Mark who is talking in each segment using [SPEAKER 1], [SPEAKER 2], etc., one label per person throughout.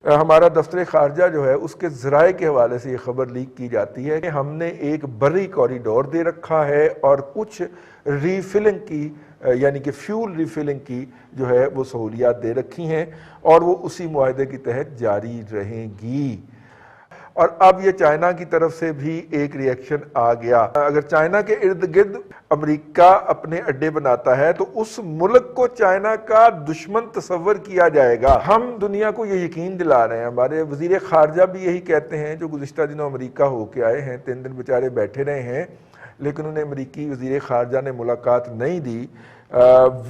[SPEAKER 1] ہمارا دفتر خارجہ جو ہے اس کے ذرائع کے حوالے سے یہ خبر لیک کی جاتی ہے کہ ہم نے ایک بری کوریڈور دے رکھا ہے اور کچھ ریفلنگ کی یعنی کہ فیول ریفلنگ کی جو ہے وہ سہولیات دے رکھی ہیں اور وہ اسی معاہدے کے تحت جاری رہیں گی۔ اور اب یہ چائنا کی طرف سے بھی ایک ری ایکشن آ گیا۔ اگر چائنا کے ارد گرد امریکہ اپنے اڈے بناتا ہے تو اس ملک کو چائنا کا دشمن تصور کیا جائے گا۔ ہم دنیا کو یہ یقین دلا رہے ہیں، ہمارے وزیر خارجہ بھی یہی کہتے ہیں جو گزشتہ دنوں امریکہ ہو کے آئے ہیں، 3 دن بیچارے بیٹھے رہے ہیں لیکن انہیں امریکی وزیر خارجہ نے ملاقات نہیں دی۔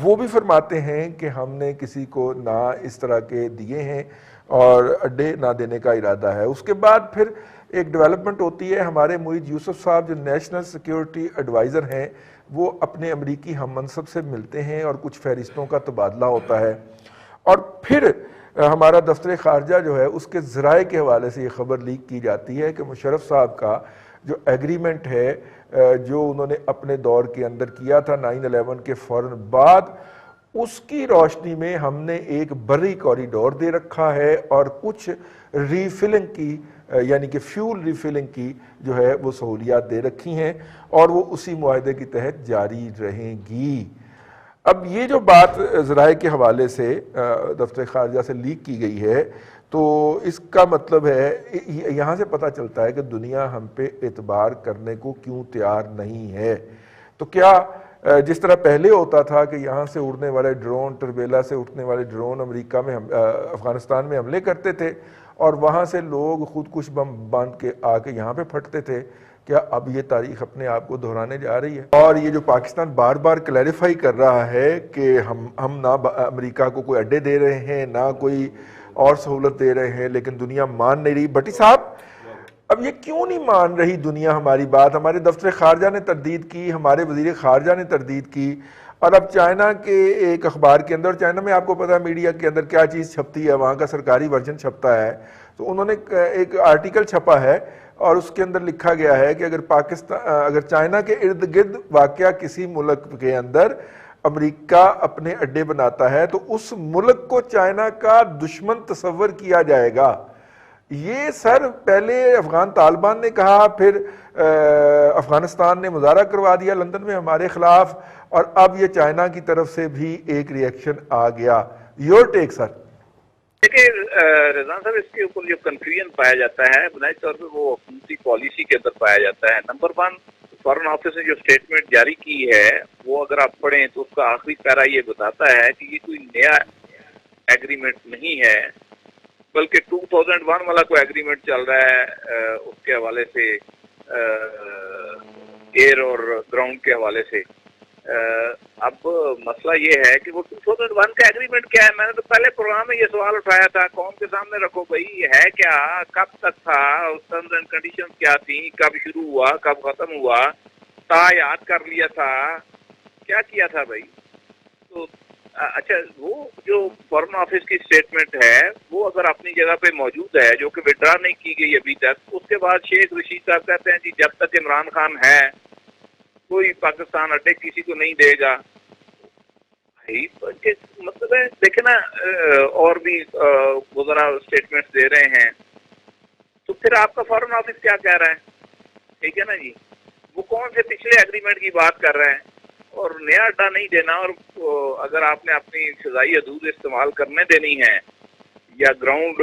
[SPEAKER 1] وہ بھی فرماتے ہیں کہ ہم نے کسی کو نہ اس طرح کے دیے ہیں اور اڈے نہ دینے کا ارادہ ہے۔ اس کے بعد پھر ایک ڈیولپمنٹ ہوتی ہے، ہمارے معید یوسف صاحب جو نیشنل سیکیورٹی ایڈوائزر ہیں وہ اپنے امریکی ہم منصب سے ملتے ہیں اور کچھ فہرستوں کا تبادلہ ہوتا ہے، اور پھر ہمارا دفتر خارجہ جو ہے اس کے ذرائع کے حوالے سے یہ خبر لیک کی جاتی ہے کہ مشرف صاحب کا جو ایگریمنٹ ہے جو انہوں نے اپنے دور کے اندر کیا تھا 9/11 کے فوراً بعد، اس کی روشنی میں ہم نے ایک بری کوریڈور دے رکھا ہے اور کچھ ریفلنگ کی یعنی کہ فیول ریفلنگ کی جو ہے وہ سہولیات دے رکھی ہیں اور وہ اسی معاہدے کے تحت جاری رہیں گی۔ اب یہ جو بات ذرائع کے حوالے سے دفتر خارجہ سے لیک کی گئی ہے تو اس کا مطلب ہے یہاں سے پتہ چلتا ہے کہ دنیا ہم پہ اعتبار کرنے کو کیوں تیار نہیں ہے۔ تو کیا جس طرح پہلے ہوتا تھا کہ یہاں سے اڑنے والے ڈرون، ٹربیلا سے اٹھنے والے ڈرون امریکہ میں افغانستان میں حملے کرتے تھے اور وہاں سے لوگ خود کش بم باندھ کے آ کے یہاں پہ پھٹتے تھے، کیا اب یہ تاریخ اپنے آپ کو دہرانے جا رہی ہے؟ اور یہ جو پاکستان بار بار کلیریفائی کر رہا ہے کہ ہم نہ امریکہ کو کوئی اڈے دے رہے ہیں نہ کوئی اور سہولت دے رہے ہیں، لیکن دنیا مان نہیں رہی۔ بٹی صاحب اب یہ کیوں نہیں مان رہی دنیا ہماری بات؟ ہمارے دفتر خارجہ نے تردید کی، ہمارے وزیر خارجہ نے تردید کی، اور اب چائنا کے ایک اخبار کے اندر، چائنا میں آپ کو پتا ہے میڈیا کے اندر کیا چیز چھپتی ہے، وہاں کا سرکاری ورژن چھپتا ہے، تو انہوں نے ایک آرٹیکل چھپا ہے اور اس کے اندر لکھا گیا ہے کہ اگر چائنا کے ارد گرد واقع کسی ملک کے اندر امریکہ اپنے اڈے بناتا ہے تو اس ملک کو چائنا کا دشمن تصور کیا جائے گا۔ یہ سر پہلے افغان طالبان نے کہا، پھر افغانستان نے مظاہرہ کروا دیا لندن میں ہمارے خلاف، اور اب یہ چائنا کی طرف سے بھی ایک ری ایکشن آ گیا۔ یور ٹیک سر۔
[SPEAKER 2] دیکھیں رضوان صاحب، اس کے اوپر جو کنفیوژن پایا جاتا ہے بنیادی طور پہ وہ حکومتی پالیسی کے اندر پایا جاتا ہے۔ نمبر 1، فارن آفس نے جو سٹیٹمنٹ جاری کی ہے وہ اگر آپ پڑھیں تو اس کا آخری پیرا یہ بتاتا ہے کہ یہ کوئی نیا ایگریمنٹ نہیں ہے، بلکہ 2001 والا کوئی ایگریمنٹ چل رہا ہے اس کے حوالے سے، ایئر اور گراؤنڈ کے حوالے سے۔ اب مسئلہ یہ ہے کہ وہ 2001 کا ایگریمنٹ کیا ہے؟ میں نے تو پہلے پروگرام میں یہ سوال اٹھایا تھا، قوم کے سامنے رکھو بھائی، ہے کیا، کب تک تھا، ٹرمز اینڈ کنڈیشنز کیا تھیں، کب شروع ہوا، کب ختم ہوا، یاد کر لیا تھا، کیا کیا تھا بھائی؟ تو اچھا، وہ جو فارن آفس کی سٹیٹمنٹ ہے وہ اگر اپنی جگہ پہ موجود ہے، جو کہ وڈرا نہیں کی گئی ابھی تک، اس کے بعد شیخ رشید صاحب کہتے ہیں جی جب تک عمران خان ہے کوئی پاکستان اڈے کسی کو نہیں دے گا۔ مطلب ہے دیکھیں نا، اور بھی وزراء اسٹیٹمنٹس دے رہے ہیں، تو پھر آپ کا فارن آفس کیا کہہ رہا ہے؟ ٹھیک ہے نا جی، وہ کون سے پچھلے ایگریمنٹ کی بات کر رہے ہیں؟ اور نیا اڈا نہیں دینا، اور اگر آپ نے اپنی فضائی حدود استعمال کرنے دینی ہے یا گراؤنڈ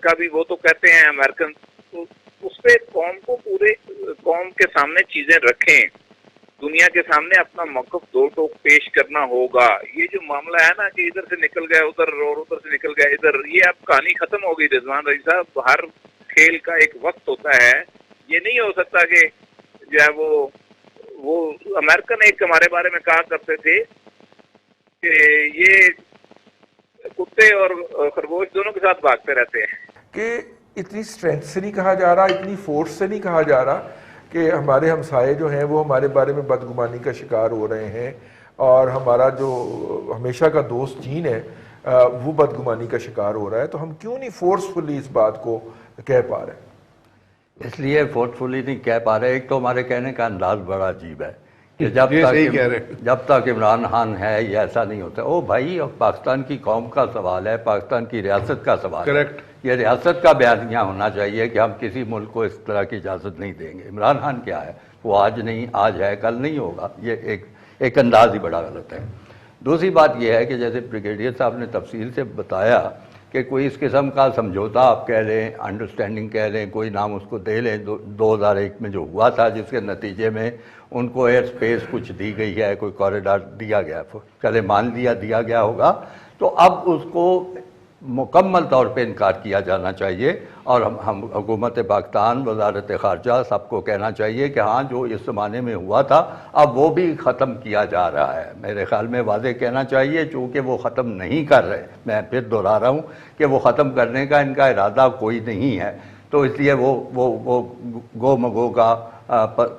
[SPEAKER 2] کا بھی، وہ تو کہتے ہیں امریکن، تو اس پہ قوم کو پورے قوم کے سامنے چیزیں رکھیں، دنیا کے سامنے اپنا موقف دو ٹوک پیش کرنا ہوگا۔ یہ جو معاملہ ہے نا کہ ادھر سے نکل گئے ادھر اور ادھر سے نکل گئے ادھر، یہ اب کہانی ختم ہو گئی رضوان رضی صاحب۔ ہر کھیل کا ایک وقت ہوتا ہے، یہ نہیں ہو سکتا کہ جو ہے وہ امریکن ایک ہمارے بارے میں کہا کرتے تھے کہ یہ کتے اور خرگوش دونوں کے ساتھ بھاگتے رہتے ہیں،
[SPEAKER 1] کہ اتنی اسٹرینتھ سے نہیں کہا جا رہا، اتنی فورس سے نہیں کہا جا رہا کہ ہمارے ہمسائے جو ہیں وہ ہمارے بارے میں بدگمانی کا شکار ہو رہے ہیں، اور ہمارا جو ہمیشہ کا دوست چین ہے وہ بدگمانی کا شکار ہو رہا ہے، تو ہم کیوں نہیں فورسفلی اس بات کو کہہ پا رہے ہیں؟
[SPEAKER 3] اس لیے فورسفلی نہیں کہہ پا رہے، ایک تو ہمارے کہنے کا انداز بڑا عجیب ہے کہ جب تک عمران خان ہے یہ ایسا نہیں ہوتا۔ او بھائی، اور پاکستان کی قوم کا سوال ہے، پاکستان کی ریاست کا سوال ہے، یہ ریاست کا بیانیہ ہونا چاہیے کہ ہم کسی ملک کو اس طرح کی اجازت نہیں دیں گے۔ عمران خان کیا ہے، وہ آج ہے کل نہیں ہوگا، یہ ایک انداز ہی بڑا غلط ہے۔ دوسری بات یہ ہے کہ جیسے بریگیڈیئر صاحب نے تفصیل سے بتایا کہ کوئی اس قسم کا سمجھوتا آپ کہہ لیں، انڈرسٹینڈنگ کہہ لیں، کوئی نام اس کو دے لیں، 2001 میں جو ہوا تھا جس کے نتیجے میں ان کو ایئر سپیس کچھ دی گئی ہے، کوئی کوریڈور دیا گیا، چلے مان لیا دیا گیا ہوگا، تو اب اس کو مکمل طور پہ انکار کیا جانا چاہیے، اور ہم حکومت پاکستان، وزارت خارجہ سب کو کہنا چاہیے کہ ہاں جو اس زمانے میں ہوا تھا اب وہ بھی ختم کیا جا رہا ہے۔ میرے خیال میں واضح کہنا چاہیے، چونکہ وہ ختم نہیں کر رہے، میں پھر دہرا رہا ہوں کہ وہ ختم کرنے کا ان کا ارادہ کوئی نہیں ہے، تو اس لیے وہ گو مگو کا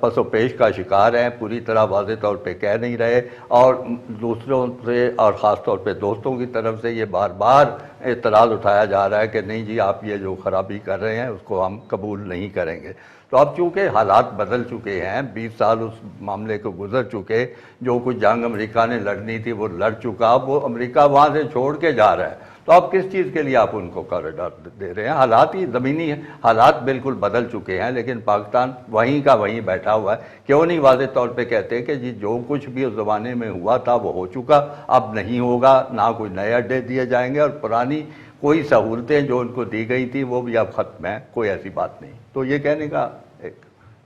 [SPEAKER 3] پس و پیش کا شکار ہیں، پوری طرح واضح طور پہ کہہ نہیں رہے، اور دوسروں سے اور خاص طور پہ دوستوں کی طرف سے یہ بار بار اعتراض اٹھایا جا رہا ہے کہ نہیں جی آپ یہ جو خرابی کر رہے ہیں اس کو ہم قبول نہیں کریں گے۔ تو اب چونکہ حالات بدل چکے ہیں، 20 سال اس معاملے کو گزر چکے، جو کچھ جنگ امریکہ نے لڑنی تھی وہ لڑ چکا، وہ امریکہ وہاں سے چھوڑ کے جا رہا ہے، تو اب کس چیز کے لیے آپ ان کو کوریڈور دے رہے ہیں؟ حالات ہی زمینی حالات بالکل بدل چکے ہیں، لیکن پاکستان وہیں کا وہیں بیٹھا ہوا ہے۔ کیوں نہیں واضح طور پہ کہتے کہ جی جو کچھ بھی اس زمانے میں ہوا تھا وہ ہو چکا، اب نہیں ہوگا، نہ کوئی نئے اڈے دیے جائیں گے، اور پرانی کوئی سہولتیں جو ان کو دی گئی تھی وہ بھی اب ختم ہیں، کوئی ایسی بات نہیں۔ تو یہ کہنے کا ایک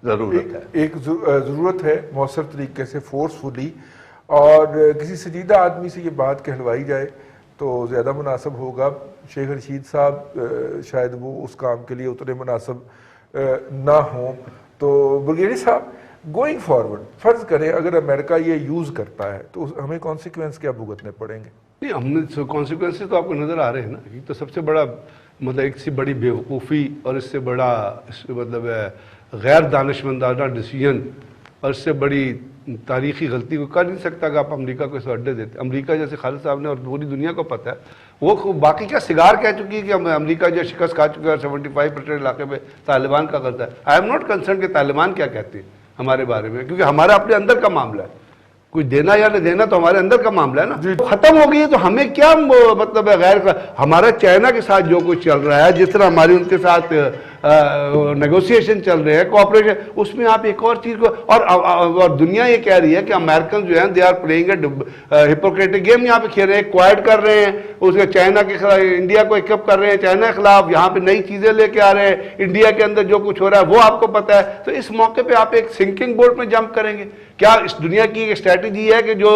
[SPEAKER 3] ضرورت ہے،
[SPEAKER 1] ایک ضرورت ہے مؤثر طریقے سے، فورسفلی، اور کسی سنجیدہ آدمی سے یہ بات کہلوائی جائے تو زیادہ مناسب ہوگا۔ شیخ رشید صاحب شاید وہ اس کام کے لیے اتنے مناسب نہ ہوں۔ تو بریگیڈیئر صاحب، گوئنگ فارورڈ فرض کریں اگر امریکہ یہ یوز کرتا ہے تو ہمیں کانسیکوینس کیا بھگتنے پڑیں گے؟
[SPEAKER 4] نہیں، ہم نے کانسیکوینسز تو آپ کو نظر آ رہے ہیں نا، یہ تو سب سے بڑا مطلب ایک سے بڑی بیوقوفی اور اس سے بڑا مطلب غیر دانشمندانہ ڈیسیژن اور اس سے بڑی تاریخی غلطی کو کر نہیں سکتا کہ آپ امریکہ کو اس اڈے دیتے۔ امریکہ جیسے خالد صاحب نے اور پوری دنیا کو پتہ ہے، وہ باقی کیا سگار کہہ چکی ہے کہ امریکہ جو شکست کھا چکا ہے، 75% علاقے میں طالبان کا قبضہ ہے۔ آئی ایم ناٹ کنسرن کہ طالبان کیا کہتے ہیں ہمارے بارے میں، کیونکہ ہمارا اپنے اندر کا معاملہ ہے، کوئی دینا یا نہ دینا تو ہمارے اندر کا معاملہ ہے نا۔ ختم ہو گئی ہے تو ہمیں کیا مطلب ہے غیر ہمارا چائنا کے ساتھ جو کچھ چل رہا ہے، جس طرح ہماری ان کے ساتھ نیگوسیشن چل رہے ہیں، کوآپریشن، اس میں آپ ایک اور چیز کو اور دنیا یہ کہہ رہی ہے کہ امریکن جو ہیں they are playing a hypocritic game, یہاں پہ کھیل رہے ہیں، کوائٹ کر رہے ہیں، اس کے چائنا کے خلاف انڈیا کو ایکپ کر رہے ہیں، چائنا کے خلاف یہاں پہ نئی چیزیں لے کے آ رہے ہیں، انڈیا کے اندر جو کچھ ہو رہا ہے وہ آپ کو پتہ ہے۔ تو اس موقع پہ آپ ایک سنکنگ بورڈ میں جمپ کریں گے؟ کیا اس دنیا کی ایک اسٹریٹجی ہے کہ جو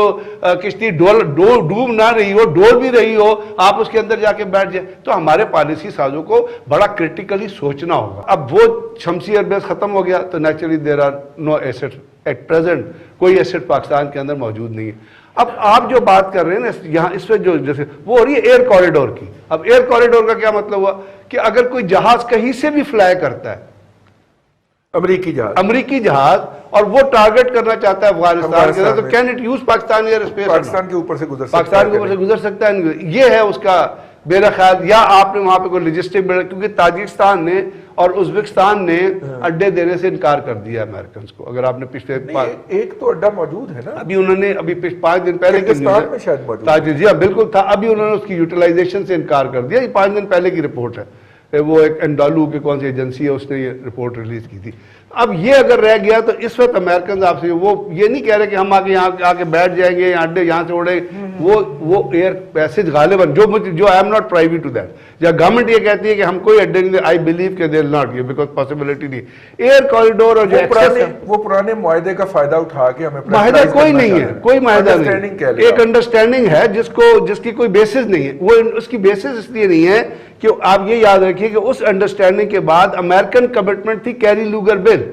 [SPEAKER 4] کشتی ڈوب نہ رہی ہو، ڈول بھی رہی ہو، آپ اس کے اندر جا کے بیٹھ جائیں؟ تو ہمارے پالیسی سازوں کو بڑا کرٹیکلی سوچنا ہوگا۔ اب وہ شمسی ایئر بیس ختم ہو گیا تو naturally there are no asset at present, کوئی ایسٹ پاکستان کے اندر موجود نہیں ہے۔ اب آپ جو بات کر رہے ہیں نا یہاں اس پہ جو جیسے وہ ہو رہی ہے ایئر کوریڈور کی، اب ایئر کوریڈور کا کیا مطلب ہوا کہ اگر کوئی جہاز کہیں سے بھی فلائی کرتا ہے، امریکی جہاز، اور وہ ٹارگٹ کرنا چاہتا ہے افغانستان کے اندر، تو can it use Pakistan air space?
[SPEAKER 1] Pakistan کے اوپر سے
[SPEAKER 4] گزر سکتا ہے۔ یہ ہے اس کا میرا خیال، یا آپ نے وہاں پہ کوئی لاجسٹک بڑھا، کیونکہ تاجکستان نے اور ازبکستان نے اڈے دینے سے انکار کر دیا امریکنز کو۔ اگر آپ نے پچھلے
[SPEAKER 1] ایک تو اڈا موجود ہے نا،
[SPEAKER 4] ابھی انہوں نے 5 دن پہلے جی ہاں بالکل تھا، ابھی انہوں نے اس کی یوٹیلائزیشن سے انکار کر دیا، یہ 5 دن پہلے کی رپورٹ ہے، وہ ایک انڈالو کی کون سی ایجنسی ہے اس نے یہ رپورٹ ریلیز کی تھی۔ اب یہ اگر رہ گیا تو اس وقت امریکنز آپ سے وہ یہ نہیں کہہ رہے کہ ہم آگے یہاں آ کے بیٹھ جائیں گے، اڈے یہاں سے اڑے، وہ ایئر پیسج غالباً جو I am not privy to that, یا گورنمنٹ یہ کہتی ہے کہ ہم کوئی اڈے نہیں، آئی بلیو کہ they will not give because possibility نہیں۔ ایئر کوریڈور اور جو
[SPEAKER 1] وہ پرانے معاہدے کا فائدہ اٹھا کے ہمیں
[SPEAKER 4] معاہدہ کوئی نہیں ہے، کوئی معاہدہ نہیں، ایک انڈرسٹینڈنگ ہے جس کی کوئی بیسس نہیں ہے۔ وہ اس کی بیسس اس لیے نہیں ہے کہ آپ یہ یاد رکھیے کہ اس انڈرسٹینڈنگ کے بعد امریکن کمٹمنٹ تھی carry Lugar bill,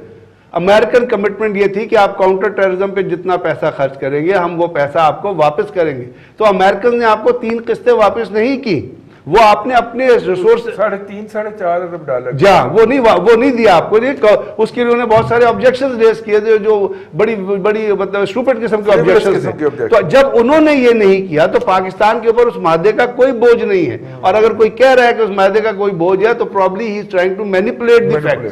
[SPEAKER 4] American commitment یہ تھی کہ آپ کاؤنٹر ٹیررزم پہ جتنا پیسہ خرچ کریں گے ہم وہ پیسہ آپ کو واپس کریں گے۔ تو امریکن نے آپ کو 3 قسطیں واپس نہیں کی، وہ آپ نے اپنے ریسورس
[SPEAKER 1] 3.5-4.5 ارب ڈالر
[SPEAKER 4] جہاں وہ نہیں دیا آپ کو، اس کے لیے انہوں نے بہت سارے آبجیکشنز ریز کیے تھے جو بڑی مطلب اسٹوپڈ قسم کے آبجیکشنز تھے۔ تو جب انہوں نے یہ نہیں کیا تو پاکستان کے اوپر اس معاہدے کا کوئی بوجھ نہیں ہے، اور اگر کوئی کہہ رہا ہے کہ اس معاہدے کا کوئی بوجھ ہے تو probably he is trying to manipulate the facts.